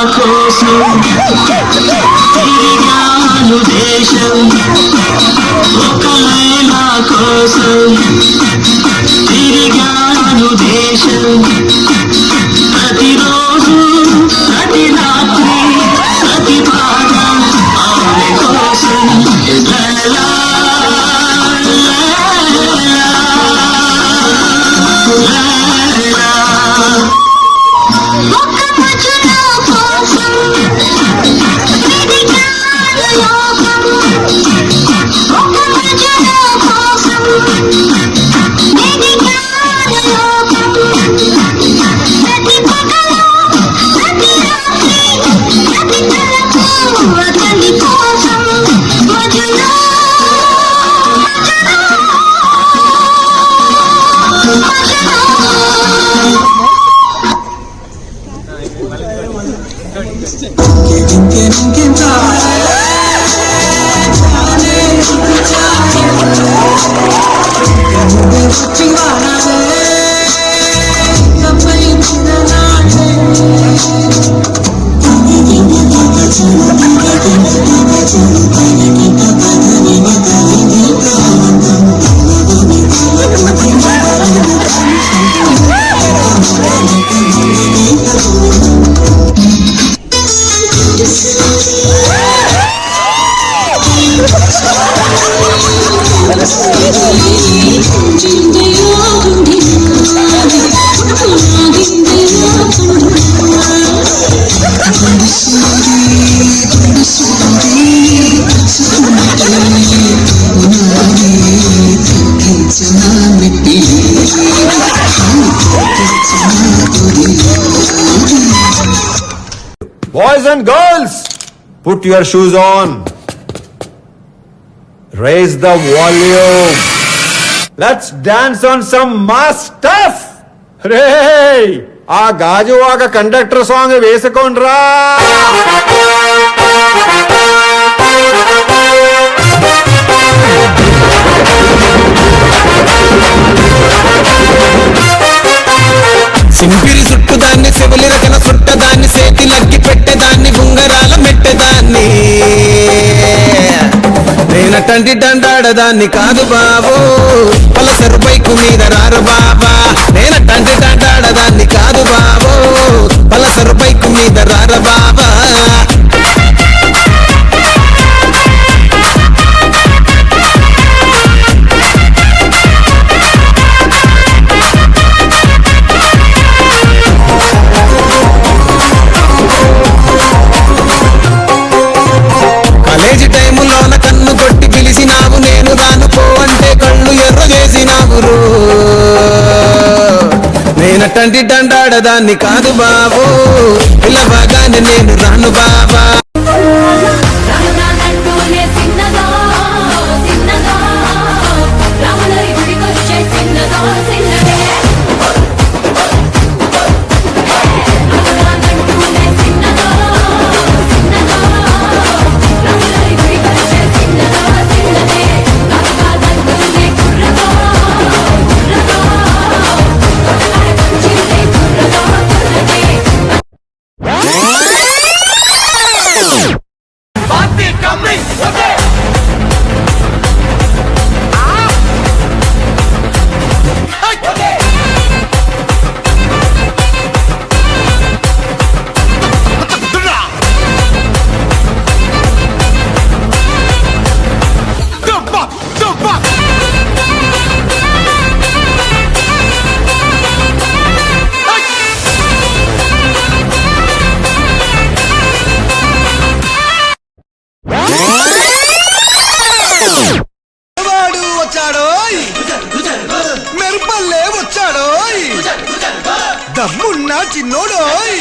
కోసం తిరిగాను దేశం ఒక లైలా కోసం తిరిగాను దేశం ప్రతిరోజు ప్రతి రాత్రి ప్రతి పాట ఆమె కోసం Laila Boys and girls, put your shoes on. Raise the volume. Let's dance on some mass stuff. Hey, ఆ గాజువాక కండక్టర్ సాంగ్ వేసుకోండ్రా. సింపిరి చుట్టుదాన్ని చెవులి రకన చుట్టదాన్ని చేతి లగ్గి పెట్టేదాన్ని ఉంగరాల మెట్టేదాన్ని నేనటంటి దండాడదాన్ని కాదు బాబు పలసరు బైకు మీద రారు బాబా నేనటంటి దండాడదాన్ని కాదు బాబు పలసరు బైకు మీద రారు బాబా నేనటంటి దండాడదాన్ని కాదు బాబు పిల్లబాగానే నేను రాను బాబా మెరుపల్లే వచ్చాడోయ్ దమ్మున్నా చిన్నోడోయ్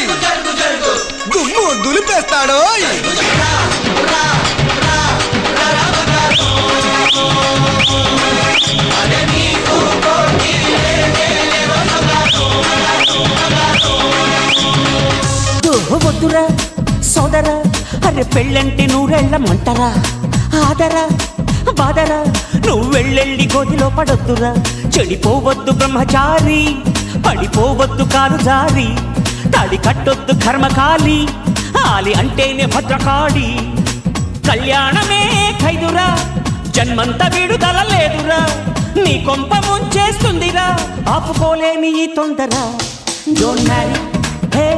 గుమ్ము దులిపేస్తాడోయ్ వద్దురా సోదరా అరే పెళ్ళంటే నూరెళ్ళమంటరా ఆదరా బాదరా నువ్వు వెళ్ళెళ్ళి గోతిలో పడొద్దురా చెడిపోవద్దు బ్రహ్మచారి పడిపోవద్దు కారు జారి తాడి కట్టొద్దు కర్మకాలి ఆలి అంటేనే భద్రకాళి కళ్యాణమే ఖైదురా జన్మంత విడుదల లేదురా నీ కొంప ముంచేస్తుందిరా ఆపుకోలేని ఈ తొందర don't marry hey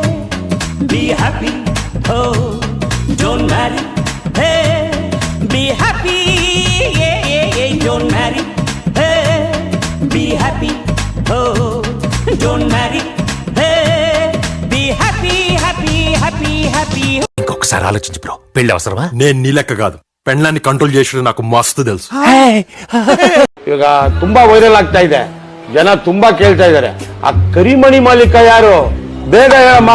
be happy oh don't marry hey be happy don't marry hey be happy oh don't marry hey be happy happy happy happy ఇంకొకసారి ಆಲೋಚಿಸಿ ಬ್ರೋ పెళ్లి అవసరమా నేను నీ లెక్క కాదు పెళ్ళాన్ని కంట్రోల్ చేసేది నాకు మస్తు తెలుసు ಇವಾಗ ತುಂಬಾ ವೈರಲ್ ಆಗ್ತಾ ಇದೆ ಜನ ತುಂಬಾ ಕೇಳ್ತಾ ಇದಾರೆ ಆ ಕರಿಮಣಿ ಮಾಲೀಕ ಯಾರು ಬೇಗ ಹೇಳಮ್ಮ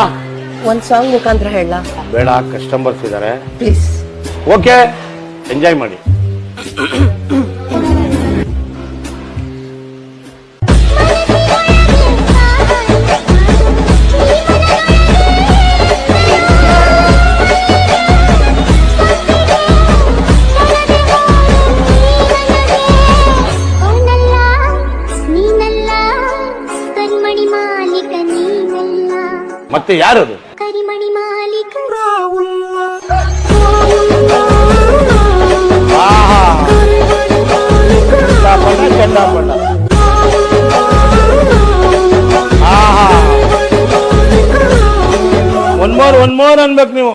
ಒಂದ್ ಸಾಂಗ್ ಮುಖಾಂತರ ಹೇಳ ಬೇಡ ಕಸ್ಟಮರ್ಸ್ ಇದಾರೆ ಪ್ಲೀಸ್. ಓಕೆ ಎಂಜಾಯ್ ಮಾಡಿ ಮತ್ತೆ ಯಾರದು ಕರಿಮಣಿ ಮಾಲೀಕ ಚಂಡಾಪಟ ಒನ್ ಮೋರ್ ಅನ್ಬೇಕು ನೀವು